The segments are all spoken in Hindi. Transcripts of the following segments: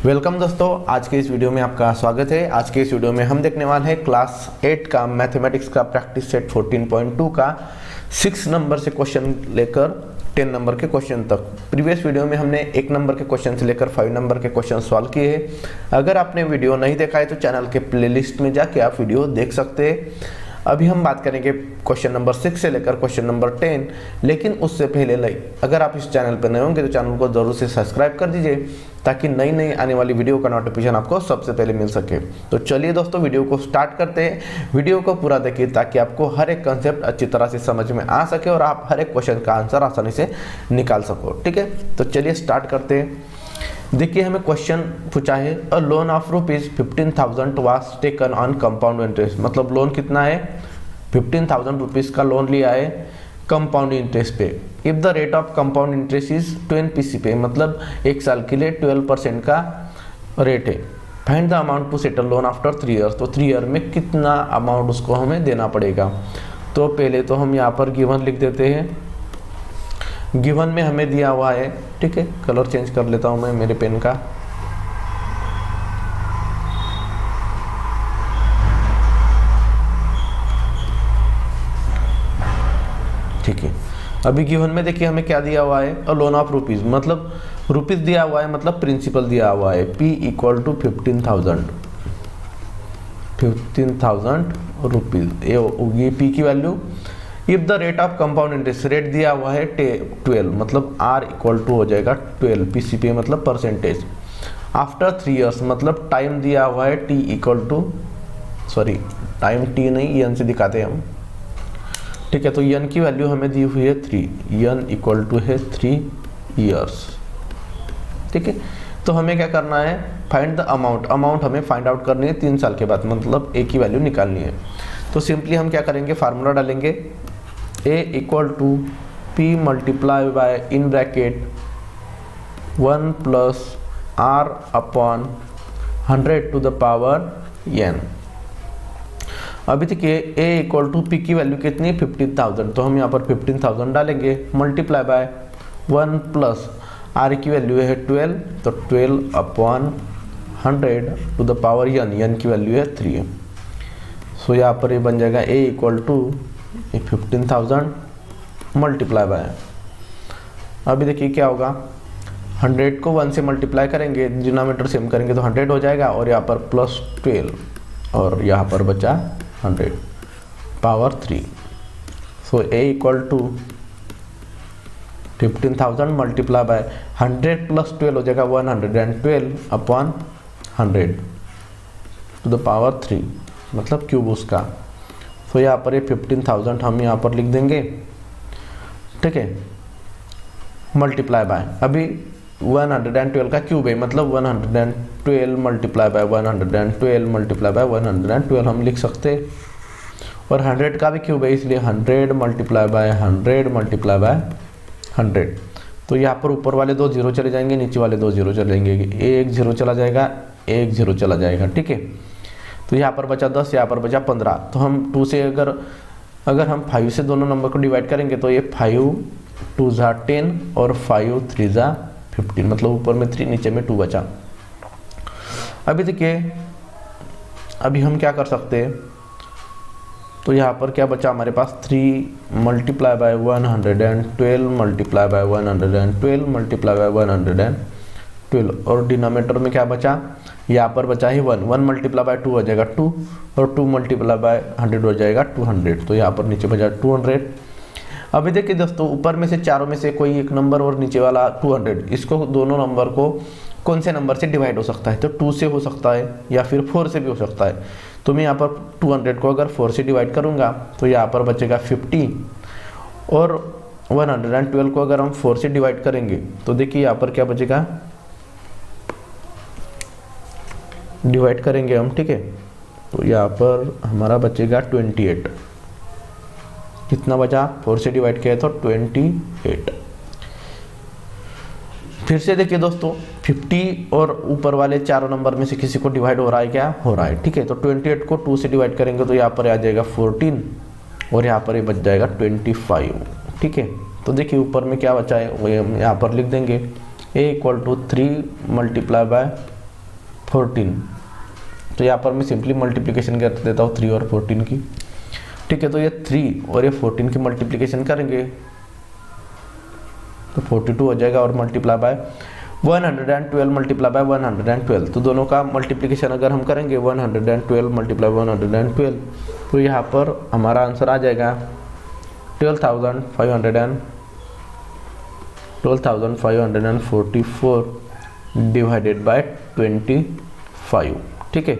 वेलकम दोस्तों, आज के इस वीडियो में आपका स्वागत है। आज के इस वीडियो में हम देखने वाले हैं क्लास 8 का मैथमेटिक्स का प्रैक्टिस सेट 14.2 का 6 नंबर से क्वेश्चन लेकर 10 नंबर के क्वेश्चन तक। प्रीवियस वीडियो में हमने 1 नंबर के क्वेश्चन से लेकर 5 नंबर के क्वेश्चन सॉल्व किए हैं। अगर आपने वीडियो नहीं देखा है तो चैनल के प्लेलिस्ट में जाके आप वीडियो देख सकते हैं। अभी हम बात करेंगे क्वेश्चन नंबर 6 से लेकर क्वेश्चन नंबर 10, लेकिन उससे पहले अगर आप इस चैनल पर नए होंगे तो चैनल को जरूर से सब्सक्राइब कर दीजिए ताकि नई नई आने वाली वीडियो का नोटिफिकेशन आपको सबसे पहले मिल सके। तो चलिए दोस्तों, वीडियो को स्टार्ट करते हैं। वीडियो को पूरा देखिए ताकि आपको हर एक कंसेप्ट अच्छी तरह से समझ में आ सके और आप हर एक क्वेश्चन का आंसर आसानी से निकाल सको। ठीक है, तो चलिए स्टार्ट करते हैं। देखिए, हमें क्वेश्चन पूछा है a loan of ₹15,000 was taken on compound interest. मतलब लोन कितना है, 15,000 रुपीज़ का लोन लिया है कंपाउंड इंटरेस्ट पे। If the rate of compound interest is 12 PC पे, मतलब 1 साल के लिए 12% का रेट है। Find the amount to settle loan after 3 years. तो 3 ईयर में कितना अमाउंट उसको हमें देना पड़ेगा। तो पहले तो हम यहाँ पर गिवन लिख देते हैं। गिवन में हमें दिया हुआ है, ठीक है, कलर चेंज कर लेता हूँ मैं मेरे पेन का। ठीक है, अभी गिवन में देखिए हमें क्या दिया हुआ है, अ लोन ऑफ रुपीज़, मतलब रुपीज़ दिया हुआ है, मतलब प्रिंसिपल दिया हुआ है। P = 15,000 रुपीज़, ये होगी P की value. If the rate of compound interest, rate दिया हुआ है 12, मतलब R = हो जाएगा 12, PCP मतलब परसेंटेज। आफ्टर 3 ईयर्स, मतलब टाइम दिया हुआ है टाइम T नहीं, N से दिखाते हैं हम। ठीक है, तो N की वैल्यू हमें दी हुई है 3, N = है 3 ईयर्स। ठीक है, तो हमें क्या करना है, फाइंड द अमाउंट। अमाउंट हमें फाइंड आउट करनी है 3 साल के बाद, मतलब A की वैल्यू निकालनी है। तो सिंपली हम क्या करेंगे, फार्मूला डालेंगे A = P multiply bye in bracket 1 + R/100⁻n। अभी देखिए A = P की वैल्यू कितनी है, 15,000। तो हम यहाँ पर 15,000 डालेंगे, मल्टीप्लाई बाय 1 + R की वैल्यू है 12, तो 12/100⁻n, n की वैल्यू है 3। सो यहाँ पर ये बन जाएगा A = 15,000 मल्टीप्लाई बाय, अभी देखिए क्या होगा, 100 को 1 से मल्टीप्लाई करेंगे, डिनोमिनेटर सेम करेंगे तो 100 हो जाएगा, और यहाँ पर +12 और यहाँ पर बचा 100/3। सो A = 15,000 मल्टीप्लाई बाय 100 + 12 हो जाएगा 112/100⁻3, मतलब क्यूब उसका। तो यहाँ पर ये 15,000 हम यहाँ पर लिख देंगे, ठीक है, मल्टीप्लाई बाय, अभी 112 का क्यूब है, मतलब 112 मल्टीप्लाई बाय 112 मल्टीप्लाई बाय 112 हम लिख सकते हैं। और 100 का भी क्यूब है, इसलिए 100 मल्टीप्लाई बाय 100 मल्टीप्लाई बाय 100। तो यहाँ पर ऊपर वाले 2 0 चले जाएंगे, नीचे वाले 2 0 चले जाएंगे, 1 0 चला जाएगा, 1 0 चला जाएगा। ठीक है, तो यहाँ पर बचा 10, यहाँ पर बचा 15। तो हम 2 से अगर हम 5 से दोनों नंबर को डिवाइड करेंगे तो ये 5 2 × 10 और 5 3 × 15, मतलब ऊपर में 3 नीचे में 2 बचा। अभी देखिए, अभी हम क्या कर सकते हैं, तो यहाँ पर क्या बचा हमारे पास, 3 multiply by 112 multiply by 112 multiply by 112, और डिनोमिनेटर में क्या बचा, यहाँ पर बचा ही 1 मल्टीप्लाई बाय 2 हो जाएगा 2, और 2 मल्टीप्लाई बाय 100 हो जाएगा 200। तो यहाँ पर नीचे बचा 200। अभी देखिए दोस्तों, ऊपर में से चारों में से कोई एक नंबर और नीचे वाला 200, इसको दोनों नंबर को कौन से नंबर से डिवाइड हो सकता है, तो 2 से हो सकता है या फिर 4 से भी हो सकता है। तो मैं यहाँ पर 200 को अगर 4 से डिवाइड करूँगा तो यहाँ पर बचेगा 50, और 112 को अगर हम 4 से डिवाइड करेंगे तो देखिए यहाँ पर क्या बचेगा, डिवाइड करेंगे हम, ठीक है, तो यहाँ पर हमारा बचेगा 28। कितना बचा, 4 से डिवाइड किया तो 28। फिर से देखिए दोस्तों, 50 और ऊपर वाले चारों नंबर में से किसी को डिवाइड हो रहा है, क्या हो रहा है। ठीक है, तो 28 को 2 से डिवाइड करेंगे तो यहाँ पर आ जाएगा 14, और यहाँ पर ये बच जाएगा 25। ठीक है, तो देखिए ऊपर में क्या बचा है वो यहाँ पर लिख देंगे, A = 3 मल्टीप्लाई बाय 14, तो यहाँ पर मैं सिंपली मल्टीप्लिकेशन कर देता हूँ 3 और 14 की। ठीक है, तो ये 3 और ये 14 की मल्टीप्लिकेशन करेंगे तो 42 हो जाएगा और मल्टीप्लाई बाय 112 मल्टीप्लाई बाय 112, तो दोनों का मल्टीप्लिकेशन अगर हम करेंगे 112 मल्टीप्लाई 112, तो यहाँ पर हमारा आंसर आ जाएगा 12,544 डिवाइडेड बाय 25। ठीक है,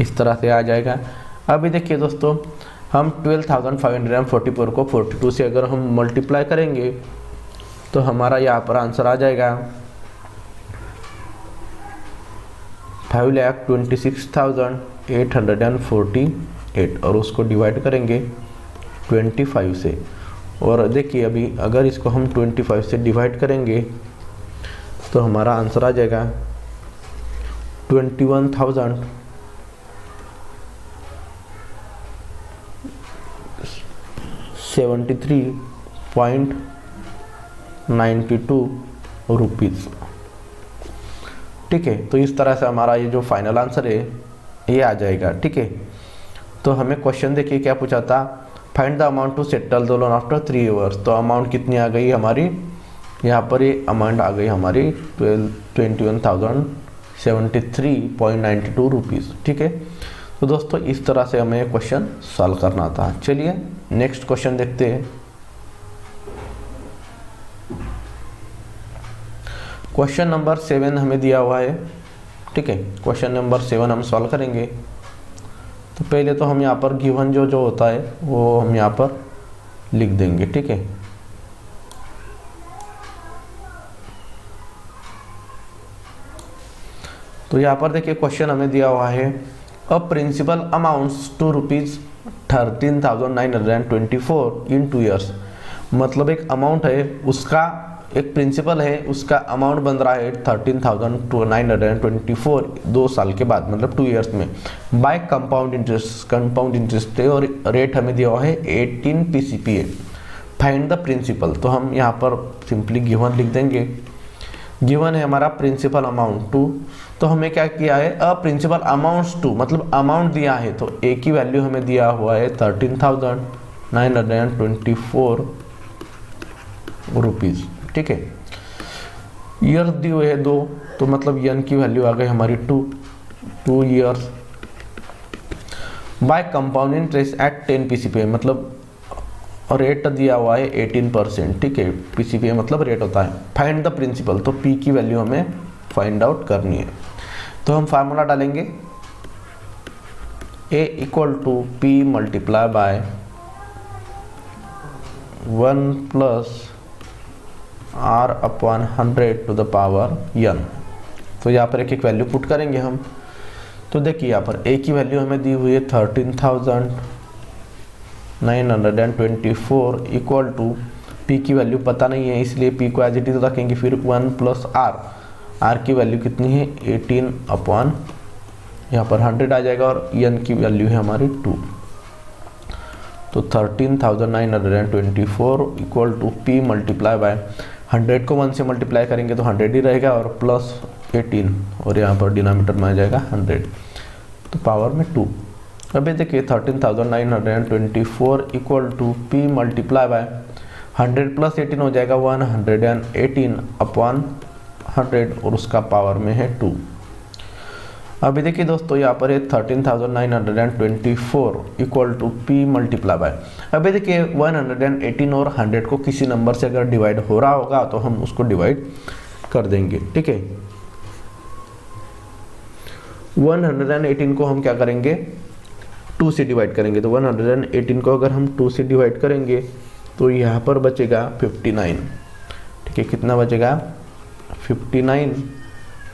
इस तरह से आ जाएगा। अभी देखिए दोस्तों, हम 12,544 को 42 से अगर हम मल्टीप्लाई करेंगे तो हमारा यहाँ पर आंसर आ जाएगा 5,26,848 और उसको डिवाइड करेंगे 25 से। और देखिए अभी अगर इसको हम 25 से डिवाइड करेंगे तो हमारा आंसर आ जाएगा 21,073.92 रुपीज़। ठीक है, तो इस तरह से हमारा ये जो फाइनल आंसर है ये आ जाएगा। ठीक है, तो हमें क्वेश्चन देखिए क्या पूछा था, find the amount to settle the loan after 3 years. तो अमाउंट कितनी आ गई हमारी, यहाँ पर ये अमाउंट आ गई हमारी 21,073.92 रुपीज़। ठीक है, तो दोस्तों इस तरह से हमें क्वेश्चन सॉल्व करना था। चलिए नेक्स्ट क्वेश्चन देखते हैं। क्वेश्चन नंबर 7 हमें दिया हुआ है। ठीक है, क्वेश्चन नंबर 7 हम सॉल्व करेंगे। तो पहले तो हम यहाँ पर गिवन जो होता है वो हम यहाँ पर लिख देंगे। ठीक है, तो यहाँ पर देखिए क्वेश्चन हमें दिया हुआ है, a principal amounts to ₹13,924 in 2 years. मतलब एक अमाउंट है, उसका एक प्रिंसिपल है, उसका अमाउंट बन रहा है 13,924 2 साल के बाद, मतलब 2 ईयर्स में, बाय कंपाउंड इंटरेस्ट है और रेट हमें दिया हुआ है 18 PCPA। Find the principal. तो हम यहाँ पर सिंपली गिवन लिख देंगे। गिवन है हमारा प्रिंसिपल अमाउंट टू, तो हमें क्या किया है, अ प्रिंसिपल अमाउंट्स टू, मतलब अमाउंट दिया है तो ए की वैल्यू हमें दिया हुआ है 13,924 रुपीज़। ठीक है, ईयर्स दिए हुए है 2, तो मतलब यन की वैल्यू आ गई हमारी 2 years bye compound interest eight 10 PCPA, मतलब रेट दिया हुआ है 18%। ठीक है, PCPA मतलब रेट होता है। फाइंड द प्रिंसिपल, तो P की वैल्यू हमें फाइंड आउट करनी है। तो हम फार्मूला डालेंगे A equal to P multiply by 1 plus R upon 100 to the power n। तो यहाँ पर एक वैल्यू पुट करेंगे हम। तो देखिए यहाँ पर A की वैल्यू हमें दी हुई है 13,924 इक्वल टू P की वैल्यू पता नहीं है, इसलिए P को एज इट इज रखेंगे। फिर 1 प्लस R की वैल्यू कितनी है 18 अपॉन यहाँ पर 100 आ जाएगा और n की वैल्यू है हमारी 2। तो 13,924 equal to P multiply by 100 को 1 से मल्टीप्लाई करेंगे तो 100 ही रहेगा और प्लस 18 और यहाँ पर डिनोमिनेटर में आ जाएगा 100, तो पावर में 2। अभी देखिए 13,924 equal to P multiply by 100 plus 18 हो जाएगा 118 अपॉन 100 और उसका पावर में है 2। अभी देखिए दोस्तों यहाँ पर है 13,924 equal to P multiply by, अभी देखिए 118 और 100 को किसी नंबर से अगर डिवाइड हो रहा होगा तो हम उसको डिवाइड कर देंगे। ठीक है, 118 को हम क्या करेंगे 2 से डिवाइड करेंगे। तो 118 को अगर हम 2 से डिवाइड करेंगे तो यहाँ पर बचेगा 59। ठीक है, कितना बचेगा 59,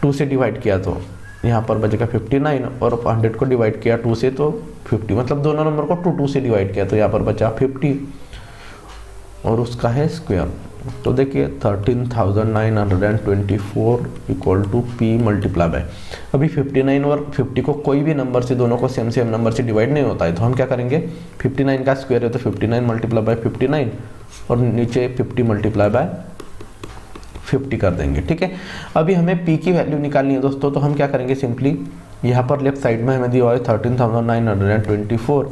2 से डिवाइड किया तो यहाँ पर बचेगा 59 और 100 को डिवाइड किया 2 से तो 50, मतलब दोनों नंबर को 2 से डिवाइड किया तो यहाँ पर बचा 50 और उसका है स्क्वायर। तो देखिए 13,924 equal to P multiply by, अभी 59 और 50 को कोई भी नंबर से, दोनों को सेम नंबर से डिवाइड नहीं होता है, तो हम क्या करेंगे 59 का स्क्वायर है तो 59 मल्टीप्लाई बाय 59 और नीचे 50 मल्टीप्लाई बाय 50 कर देंगे, ठीक है। अभी हमें पी की वैल्यू निकालनी है दोस्तों, तो हम क्या करेंगे, सिंपली यहाँ पर लेफ्ट साइड में हमें दिया हुआ है 13,924,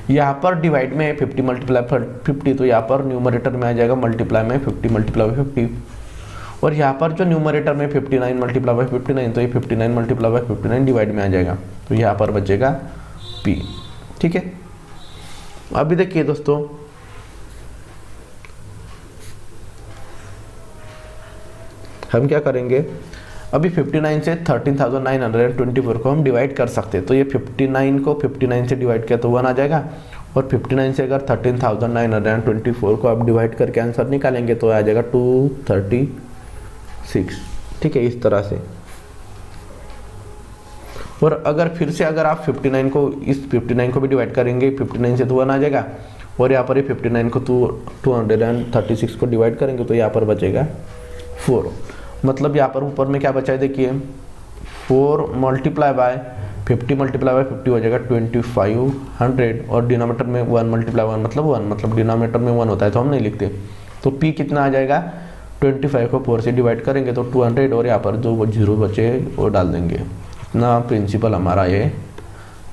यहाँ पर डिवाइड में 50 मल्टीप्लाई 50, तो यहाँ पर न्यूमरेटर में आ जाएगा मल्टीप्लाई में 50 मल्टीप्लाई बाई 50, और यहाँ पर जो न्यूमरेटर में 59 मल्टीप्लाई बाई 59, तो ये 59 मल्टीप्लाई बाई 59 डिवाइड में आ जाएगा, तो यहाँ पर बचेगा पी, ठीक है। अभी देखिए दोस्तों, हम क्या करेंगे, अभी 59 से 13,924 को हम डिवाइड कर सकते हैं, तो ये 59 को 59 से डिवाइड किया तो 1 आ जाएगा, और 59 से अगर 13,924 को आप डिवाइड करके आंसर निकालेंगे तो आ जाएगा 236, ठीक है, इस तरह से। और अगर फिर से अगर आप 59 को इस 59 को भी डिवाइड करेंगे, 59 से तो 1 आ जाएगा, और यहाँ पर 59 को 236 को डिवाइड करेंगे तो यहाँ पर बचेगा 4। मतलब यहाँ पर ऊपर में क्या बचा है, देखिए 4 मल्टीप्लाई बाय 50 मल्टीप्लाई बाय 50 हो जाएगा 2500, और डिनोमिनेटर में 1 मल्टीप्लाई 1 मतलब 1, मतलब डिनोमिनेटर में 1 होता है तो हम नहीं लिखते, तो p कितना आ जाएगा, 25 को 4 से डिवाइड करेंगे तो 200, और यहाँ पर जो जीरो बचे वो डाल देंगे, इतना प्रिंसिपल हमारा ये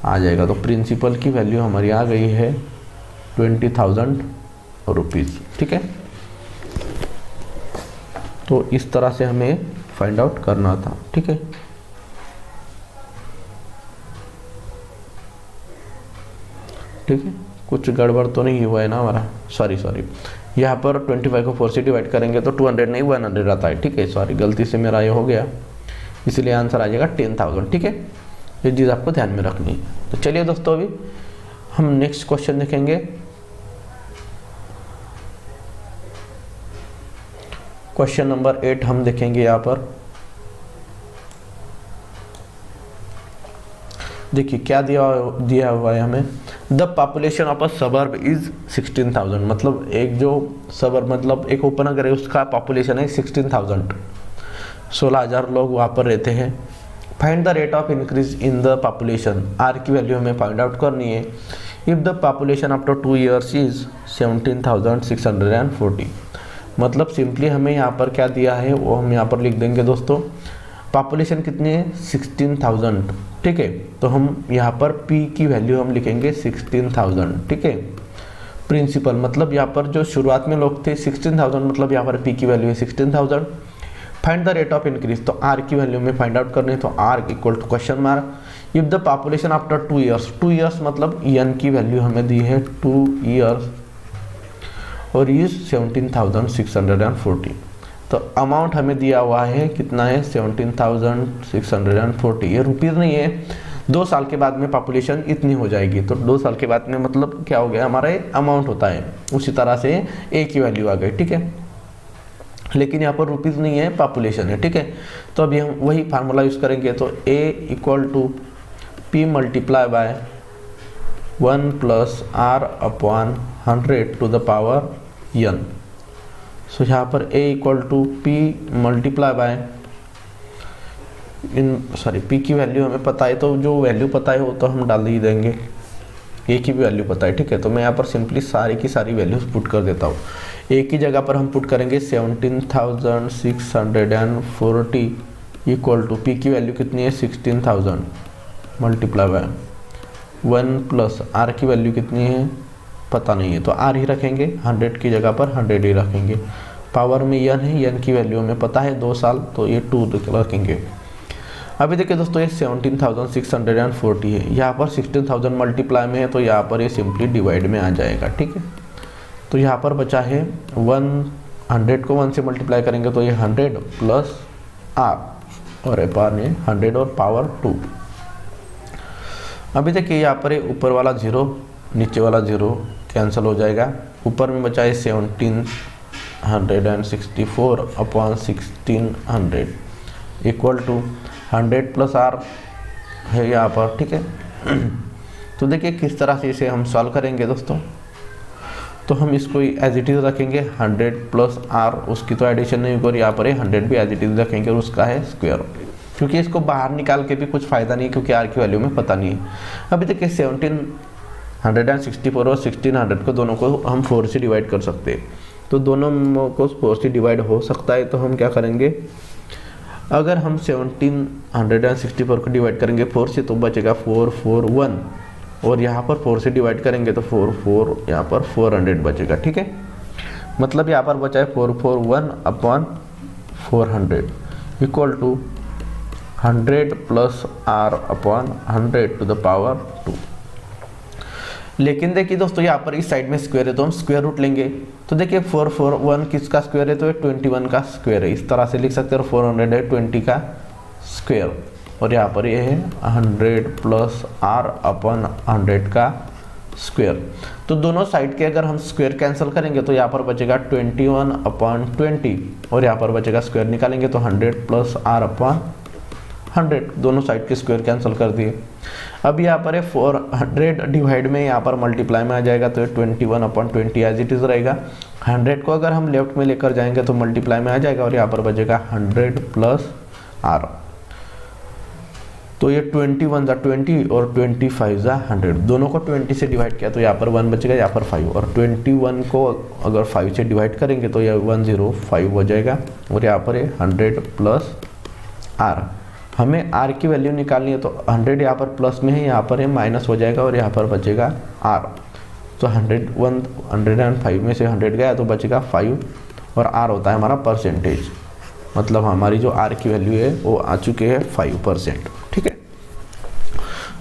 आ जाएगा। तो प्रिंसिपल की वैल्यू हमारी आ गई है 20,000 रुपीज़, ठीक है। तो इस तरह से हमें फाइंड आउट करना था, ठीक है। ठीक है, कुछ गड़बड़ तो नहीं हुआ है ना हमारा, सॉरी यहाँ पर 25 को 4 से डिवाइड करेंगे तो 200 नहीं 100 आता है, ठीक है, सॉरी गलती से मेरा ये हो गया, इसलिए आंसर आ जाएगा 10,000, ठीक है। ये चीज़ आपको ध्यान में रखनी है। तो चलिए दोस्तों, अभी हम नेक्स्ट क्वेश्चन देखेंगे। क्वेश्चन नंबर 8 हम देखेंगे। यहाँ पर देखिए क्या दिया हुआ है हमें, the population of a suburb is 16,000, मतलब एक जो सबर्ब मतलब एक उपनगर है उसका पॉपुलेशन है 16,000, 16,000 लोग वहाँ पर रहते हैं। Find the rate of increase in the population, r की वैल्यू हमें फाइंड आउट करनी है। If the population after 2 years is 17,640, मतलब सिंपली हमें यहाँ पर क्या दिया है वो हम यहाँ पर लिख देंगे दोस्तों। पॉपुलेशन कितनी है 16,000, ठीक है, तो हम यहाँ पर p की वैल्यू हम लिखेंगे 16,000, ठीक है। प्रिंसिपल मतलब यहाँ पर जो शुरुआत में लोग थे 16,000, मतलब यहाँ पर p की वैल्यू है 16,000। Find the rate of increase, तो r की वैल्यू में फाइंड आउट करनी है, तो r equal to question mark. If the population after 2 years, 2 years मतलब n की वैल्यू हमें दी है 2 years और इज 17,640, तो अमाउंट हमें दिया हुआ है कितना है 17,640, ये रुपीज़ नहीं है। 2 साल के बाद में पॉपुलेशन इतनी हो जाएगी, तो 2 साल के बाद में मतलब क्या हो गया हमारा अमाउंट होता है, उसी तरह से ए की वैल्यू आ गई, ठीक है। लेकिन यहाँ पर रुपीज़ नहीं है, पॉपुलेशन है, ठीक है। तो अभी हम वही फार्मूला यूज़ करेंगे, तो A equal to P multiply by 1 + r upon 100 to the power n। So यहाँ पर a equal to P multiply by p की वैल्यू हमें पता है, तो जो वैल्यू पता है वो तो हम डाल ही देंगे, a की भी वैल्यू पता है, ठीक है। तो मैं यहाँ पर सिंपली सारी की सारी वैल्यूज पुट कर देता हूँ। a की जगह पर हम पुट करेंगे 17,640 इक्वल टू p की वैल्यू कितनी है 16,000 मल्टीप्लाई बाय 1 + r की वैल्यू कितनी है पता नहीं है, तो r ही रखेंगे, 100 की जगह पर 100 ही रखेंगे। पावर में n है, n की वैल्यू हमें पता है 2 साल, तो ये 2 रखेंगे। अभी देखिए दोस्तों, ये 17,640 है, यहाँ पर 16,000 मल्टीप्लाई में है, तो यहाँ पर ये सिंपली डिवाइड में आ जाएगा, ठीक है। तो यहाँ पर बचा है 100 को 1 से मल्टीप्लाई करेंगे तो ये 100 + r और अपान है 100 और पावर 2। अभी देखिए यहाँ पर ऊपर वाला 0 नीचे वाला 0 कैंसिल हो जाएगा, ऊपर में बचा है 1764 अपॉन 1600 इक्वल टू 100 + r है यहाँ पर, ठीक है। तो देखिए किस तरह से इसे हम सॉल्व करेंगे दोस्तों, तो हम इसको एज इट इज़ रखेंगे 100 + r, उसकी तो एडिशन नहीं होगी, और यहाँ पर 100 भी एज इट इज़ रखेंगे और उसका है स्क्वायर, क्योंकि इसको बाहर निकाल के भी कुछ फ़ायदा नहीं है, क्योंकि r की वैल्यू में पता नहीं है। अभी देखिए 1764 और 1600 को दोनों को हम 4 से डिवाइड कर सकते हैं, तो दोनों को 4 से डिवाइड हो सकता है, तो हम क्या करेंगे, अगर हम 1764 को डिवाइड करेंगे 4 से तो बचेगा 441, और यहाँ पर 4 से डिवाइड करेंगे तो 4 यहाँ पर 400 बचेगा। ठीक है, मतलब यहाँ पर बचा है 441 upon 400 equal to 100 plus r upon 100 to the power 2। लेकिन देखिए दोस्तों, यहाँ पर इस साइड में स्क्वायर है तो हम स्क्वायर रूट लेंगे। तो देखिए 441 किसका स्क्वायर है, तो ये 21 का स्क्वायर है। इस तरह से लिख सकते हैं, 400 है 20 का स्क्वायर, और यहाँ पर ये है 100 प्लस r अपॉन 100 का स्क्वायर। तो दोनों साइड के अगर हम स्क्वायर कैंसिल करेंगे तो यहाँ पर बचेगा 21 अपॉन 20, और यहाँ पर बचेगा स्क्वायर निकालेंगे तो 100 प्लस r अपॉन 100, दोनों साइड के स्क्वायर कैंसिल कर दिए। अब यहाँ पर है 400 डिवाइड में यहाँ पर मल्टीप्लाई में आ जाएगा, तो 21 अपॉन 20 एज इट इज़ रहेगा। 100 को अगर हम लेफ्ट में लेकर जाएंगे तो मल्टीप्लाई में आ जाएगा, और यहाँ पर बचेगा 100 प्लस r। तो ये 21 ज़ा 20 और 25 ज़ा 100, दोनों को 20 से डिवाइड किया तो यहाँ पर 1 बचेगा, यहाँ पर 5, और 21 को अगर 5 से डिवाइड करेंगे तो यह 105 हो जाएगा, और यहाँ पर 100 प्लस r। हमें r की वैल्यू निकालनी है, तो 100 यहाँ पर प्लस में है, यहाँ पर है माइनस हो जाएगा, और यहाँ पर बचेगा r। तो 105 में से 100 गया तो बचेगा 5, और r होता है हमारा परसेंटेज, मतलब हमारी जो r की वैल्यू है वो आ चुकी है 5%। ठीक है,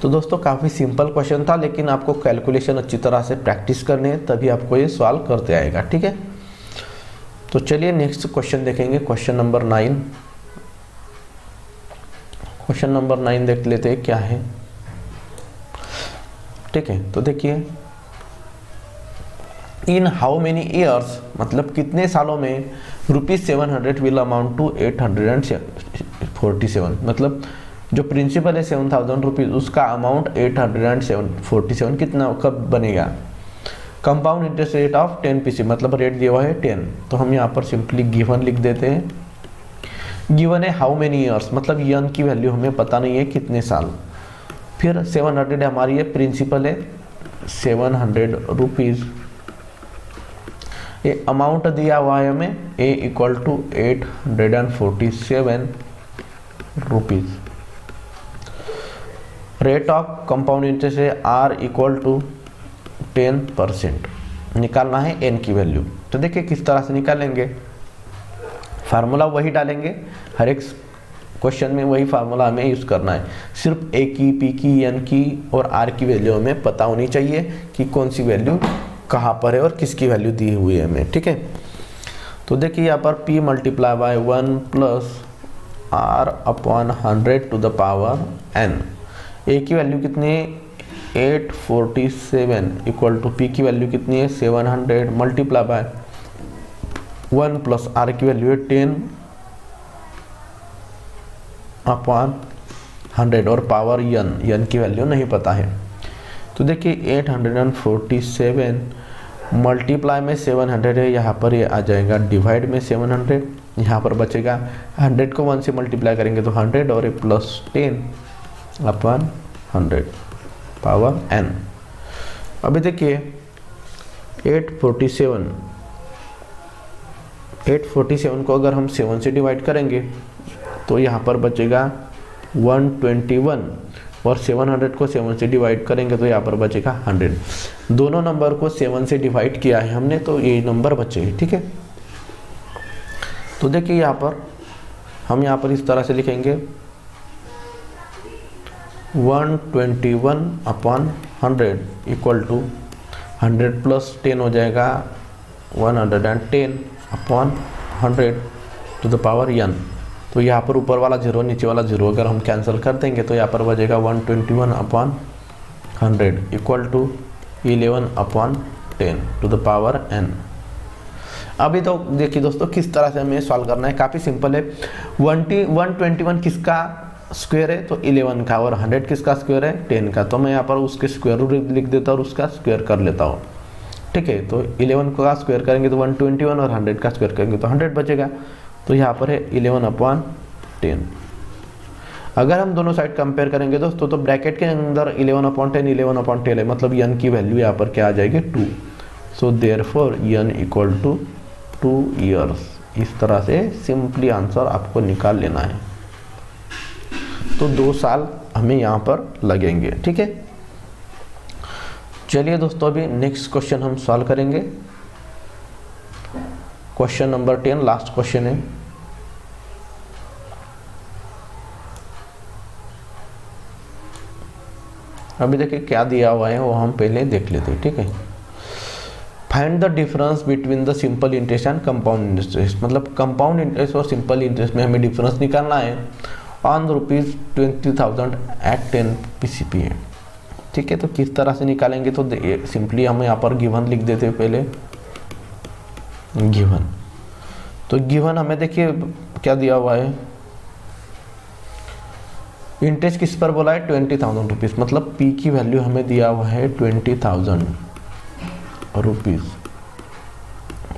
तो दोस्तों काफ़ी सिंपल क्वेश्चन था, लेकिन आपको कैलकुलेशन अच्छी तरह से प्रैक्टिस करनी है, तभी आपको ये सॉल्व करते आएगा। ठीक है, तो चलिए नेक्स्ट क्वेश्चन देखेंगे, क्वेश्चन नंबर 9। क्वेश्चन नंबर 9 देख लेते हैं क्या है। ठीक है, तो देखिए, इन हाउ मेनी ईयर्स, मतलब कितने सालों में ₹700 विल अमाउंट टू 847, मतलब जो प्रिंसिपल है 7000 रुपीज़, उसका अमाउंट 847 कितना कब बनेगा। Compound interest rate of 10 PC, मतलब रेट दिया हुआ है 10, तो हम यहाँ पर सिंपली गिवन लिख देते हैं। गिवन है हाउ मेनी ईयर्स, मतलब यन की वैल्यू हमें पता नहीं है कितने साल। फिर 700 हमारी ये प्रिंसिपल है 700 रुपीज़, ये अमाउंट दिया हुआ है हमें a equal to 847 rupees. Rate of compound interest है r इक्वल टू 10%। निकालना है n की वैल्यू, तो देखिए किस तरह से निकालेंगे। फार्मूला वही डालेंगे, हर एक क्वेश्चन में वही फार्मूला हमें यूज़ करना है। सिर्फ a की, p की, n की और r की वैल्यू हमें पता होनी चाहिए कि कौन सी वैल्यू कहाँ पर है और किसकी वैल्यू दी हुई है हमें। ठीक है, तो देखिए यहाँ पर p multiply by 1 plus r upon 100 to the power n। a की वैल्यू कितनी है 847 इक्वल टू p की वैल्यू कितनी है 700 मल्टीप्लाई बाय 1 प्लस r की वैल्यू है 10 अपॉन 100 और पावर n की वैल्यू नहीं पता है। तो देखिए 847 मल्टीप्लाई में 700 है, यहाँ पर ये आ जाएगा डिवाइड में 700, यहाँ पर बचेगा 100 को 1 से मल्टीप्लाई करेंगे तो 100 और ये प्लस 10 अपॉन 100 पावर n। अभी देखिए 847 को अगर हम 7 से डिवाइड करेंगे तो यहाँ पर बचेगा 121, और 700 को 7 से डिवाइड करेंगे तो यहाँ पर बचेगा 100। दोनों नंबर को 7 से डिवाइड किया है हमने, तो ये नंबर बचेगी। ठीक है, तो देखिए यहाँ पर हम यहाँ पर इस तरह से लिखेंगे 121 अपॉन 100 इक्वल टू 100 प्लस 10 हो जाएगा 110 upon 100 to the power n। तो यहाँ पर ऊपर वाला 0 नीचे वाला 0 अगर हम कैंसिल कर देंगे तो यहाँ पर बचेगा 121 upon 100 equal to 11 upon 10 to the power n। अभी तो देखिए दोस्तों किस तरह से हमें सॉल्व करना है, काफ़ी सिंपल है। 121 किसका स्क्वायर है तो 11 का, और 100 किसका स्क्वायर है 10 का, तो मैं यहाँ पर उसके स्क्वायर रूट लिख देता हूँ और उसका स्क्वायर कर लेता हूँ। ठीक है, तो 11 का स्क्वायर करेंगे तो 121 और 100 का स्क्वायर करेंगे तो 100 बचेगा, तो यहाँ पर है 11 अपॉन 10। अगर हम दोनों साइड कंपेयर करेंगे दोस्तों तो ब्रैकेट के अंदर 11 अपॉन 10 11 अपॉन 10 है, मतलब n की वैल्यू यहाँ पर क्या आ जाएगी 2। So therefore n equal to 2 years. इस तरह से सिंपली आंसर आपको निकाल लेना है। तो 2 साल हमें यहाँ पर लगेंगे, ठीक है। चलिए दोस्तों, अभी नेक्स्ट क्वेश्चन हम सॉल्व करेंगे। क्वेश्चन नंबर 10 लास्ट क्वेश्चन है। अभी देखिए क्या दिया हुआ है वो हम पहले देख लेते हैं, ठीक है। Find the difference between the simple interest and compound interest. मतलब कंपाउंड इंटरेस्ट और सिंपल इंटरेस्ट में हमें डिफरेंस निकालना है ऑन ₹20,000 एट 10 PCP है, ठीक है। तो किस तरह से निकालेंगे, तो सिंपली हम यहाँ पर गिवन लिख देते हैं पहले। गिवन, तो गिवन हमें देखिए क्या दिया हुआ है, इंटरेस्ट किस पर बोला है, 20,000 रुपीज़। मतलब पी की वैल्यू हमें दिया हुआ है 20,000 रुपीज़,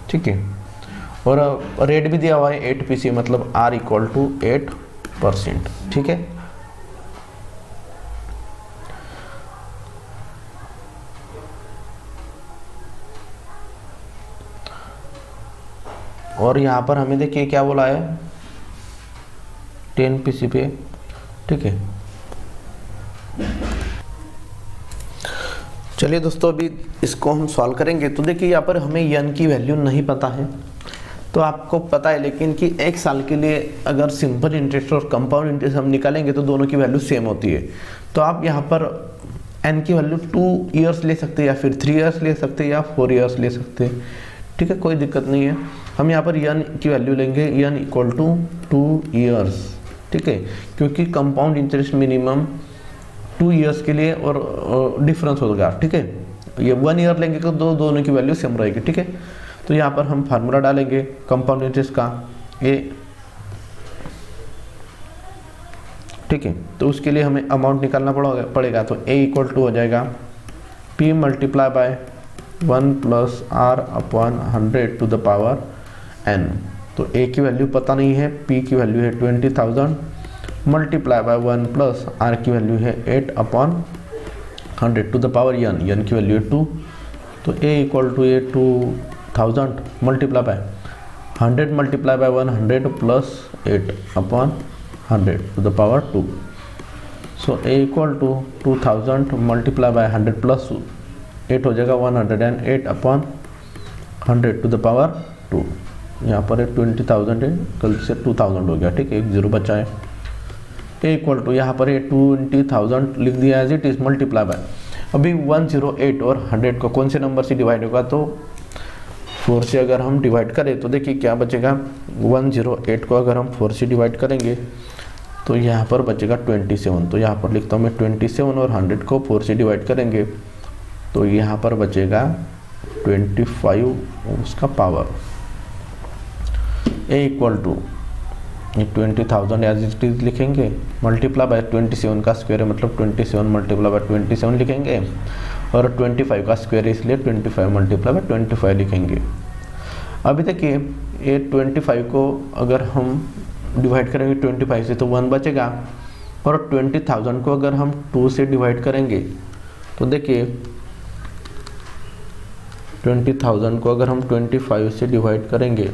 ठीक है। और रेट भी दिया हुआ है 8 PC, मतलब R = 8%, ठीक है। और यहाँ पर हमें देखिए क्या बोला है, 10 PC पे, ठीक है। चलिए दोस्तों, अभी इसको हम सॉल्व करेंगे। तो देखिए यहाँ पर हमें यन की वैल्यू नहीं पता है, तो आपको पता है लेकिन कि 1 साल के लिए अगर सिंपल इंटरेस्ट और कंपाउंड इंटरेस्ट हम निकालेंगे तो दोनों की वैल्यू सेम होती है। तो आप यहाँ पर एन की वैल्यू 2 ईयर्स ले सकते हैं, या फिर 3 ईयर्स ले सकते हैं, या 4 ईयर्स ले सकते हैं, ठीक है। कोई दिक्कत नहीं है। हम यहाँ पर यन की वैल्यू लेंगे, यन = 2 ईयर्स, ठीक है। क्योंकि कंपाउंड इंटरेस्ट मिनिमम 2 ईयर्स के लिए और डिफरेंस होगा, ठीक है। ये 1 ईयर लेंगे तो दोनों की वैल्यू सेम रहेगी, ठीक है। तो यहाँ पर हम फार्मूला डालेंगे कंपाउंड इंटरेस्ट का, ए, ठीक है। तो उसके लिए हमें अमाउंट निकालना पड़ेगा। तो ए = हो जाएगा P × 1 + R/100 to the power n। तो ए की वैल्यू पता नहीं है, पी की वैल्यू है 20,000 × 1 + R की वैल्यू है 8/100 to the power n, n की वैल्यू है 2। तो ए = 2000 × 100 × 100 + 8/100 to the power 2। सो ए = 2000 × 100 + 8 हो जाएगा 108/100 to the power 2। यहाँ पर 20,000 है, गलती से 2000 हो गया, ठीक है, 1 0 बचा है। ए = यहाँ पर 20,000 लिख दिया as it is, multiply by, अभी 108 और 100 को कौन से नंबर से डिवाइड होगा, तो 4 से अगर हम डिवाइड करें तो देखिए क्या बचेगा, 108 को अगर हम 4 से डिवाइड करेंगे तो यहाँ पर बचेगा 27। तो यहाँ पर लिखता हूँ मैं 27, और 100 को 4 से डिवाइड करेंगे तो यहाँ पर बचेगा 25 उसका power. A = 20,000 as it is लिखेंगे, मल्टीप्लाई बाय 27 का स्क्वायर है, मतलब 27 × 27 लिखेंगे, और 25 का स्क्वायर है इसलिए 25 × 25 लिखेंगे। अभी देखिए ये 25 को अगर हम डिवाइड करेंगे 25 से तो 1 बचेगा, और 20,000 को अगर हम 2 से डिवाइड करेंगे तो देखिए 20,000 को अगर हम 25 से डिवाइड करेंगे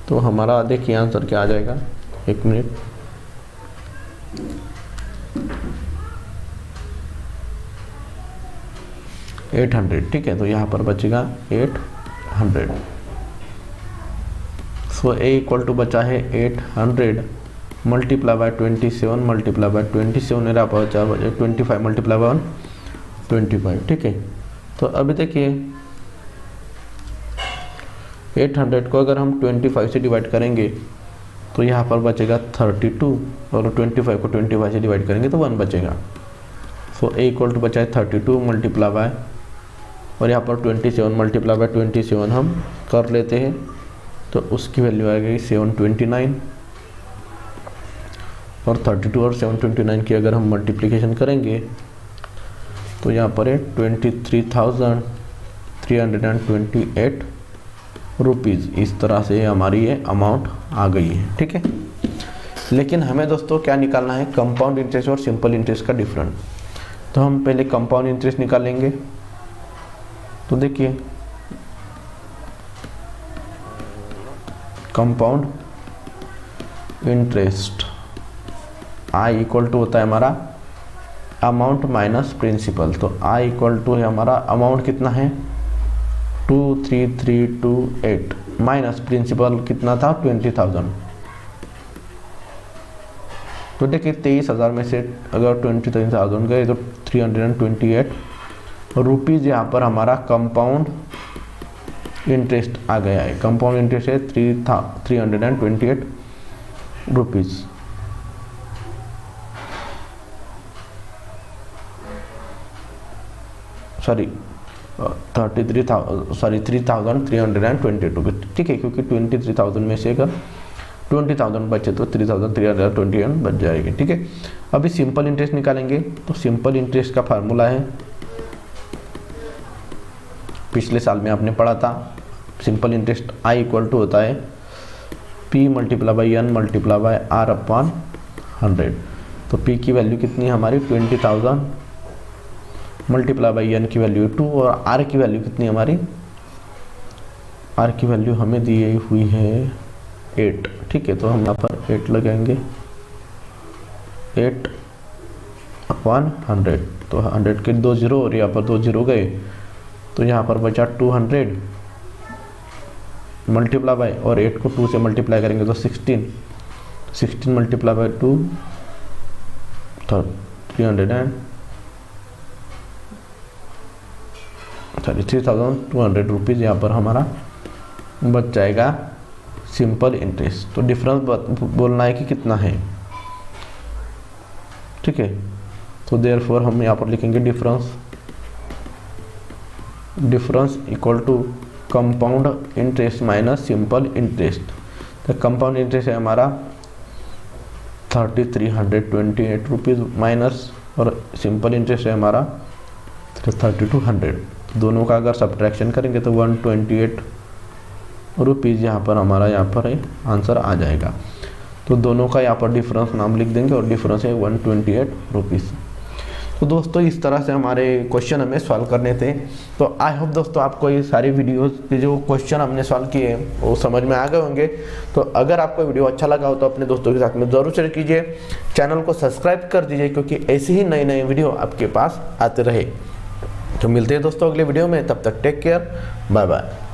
तो हमारा देखिए आंसर क्या आ जाएगा, 1 मिनट, $800, ठीक है। तो यहाँ पर बचेगा 800। सो ए = बचा है 800 × 27 × 27 मेरा बचा 25 × 25, ठीक है। तो अभी देखिए 800 को अगर हम 25 से डिवाइड करेंगे तो यहाँ पर बचेगा 32, और 25 को 25 से डिवाइड करेंगे तो 1 बचेगा। सो ए = बचा है 32 मल्टीप्लाई बाय, और यहाँ पर 27 मल्टीप्लाई बाय 27 हम कर लेते हैं तो उसकी वैल्यू आ गई 729, और 32 और 729 की अगर हम मल्टीप्लिकेशन करेंगे तो यहाँ पर है 23,328 रुपीज़। इस तरह से हमारी ये अमाउंट आ गई है, ठीक है। लेकिन हमें दोस्तों क्या निकालना है, कंपाउंड इंटरेस्ट और सिंपल इंटरेस्ट का डिफरेंस। तो हम पहले कंपाउंड इंटरेस्ट निकालेंगे। तो देखिए compound interest I equal to होता है हमारा अमाउंट माइनस प्रिंसिपल। तो आई इक्वल टू है हमारा अमाउंट कितना है 23328 माइनस प्रिंसिपल कितना था 20,000। तो देखिए 23,000 में से अगर 23,000 गए तो 328 रुपीज़ यहाँ पर हमारा कंपाउंड इंटरेस्ट आ गया है। कंपाउंड इंटरेस्ट है 328 रुपीज़। सॉरी 3,322 रुपीज़, ठीक है, क्योंकि 23,000 में से अगर 20,000 बचे तो 3,321 बच जाएगी, ठीक है। अभी सिंपल इंटरेस्ट निकालेंगे। तो सिंपल इंटरेस्ट का फार्मूला है, पिछले साल में आपने पढ़ा था। Simple interest I equal to होता है P multiply by N multiply by R upon 100। तो P की वैल्यू कितनी है हमारी 20,000 मल्टीप्लाई बाई N की वैल्यू 2 और R की वैल्यू कितनी है हमारी, R की वैल्यू हमें दी हुई है 8, ठीक है। तो हम यहाँ पर 8 लगाएंगे, 8 अपॉन 100। तो 100 के 2 जीरो और यहाँ पर 2 जीरो गए, तो यहाँ पर बचा 200 मल्टीप्लाई बाई, और 8 को 2 से मल्टीप्लाई करेंगे तो 16 मल्टीप्लाई बाई 2 तो 3,200 रुपीज़ यहाँ पर हमारा बच जाएगा सिंपल इंटरेस्ट। तो डिफरेंस बोलना है कि कितना है, ठीक है। तो देयरफॉर हम यहाँ पर लिखेंगे difference equal to compound interest minus simple interest. तो कंपाउंड इंटरेस्ट है हमारा 3,328 रुपीज़ माइनस, और सिंपल इंटरेस्ट है हमारा 3,200। दोनों का अगर सब्ट्रैक्शन करेंगे तो 128 रुपीज़ यहाँ पर हमारा आंसर आ जाएगा। तो दोनों का यहाँ पर डिफरेंस नाम लिख देंगे और डिफरेंस है 128 रुपीज़। तो दोस्तों इस तरह से हमारे क्वेश्चन हमें सॉल्व करने थे। तो आई होप दोस्तों आपको ये सारी वीडियोस के जो क्वेश्चन हमने सॉल्व किए वो समझ में आ गए होंगे। तो अगर आपको वीडियो अच्छा लगा हो तो अपने दोस्तों के साथ में ज़रूर शेयर कीजिए, चैनल को सब्सक्राइब कर दीजिए, क्योंकि ऐसे ही नए नए वीडियो आपके पास आते रहे। तो मिलते हैं दोस्तों अगले वीडियो में, तब तक टेक केयर, बाय बाय।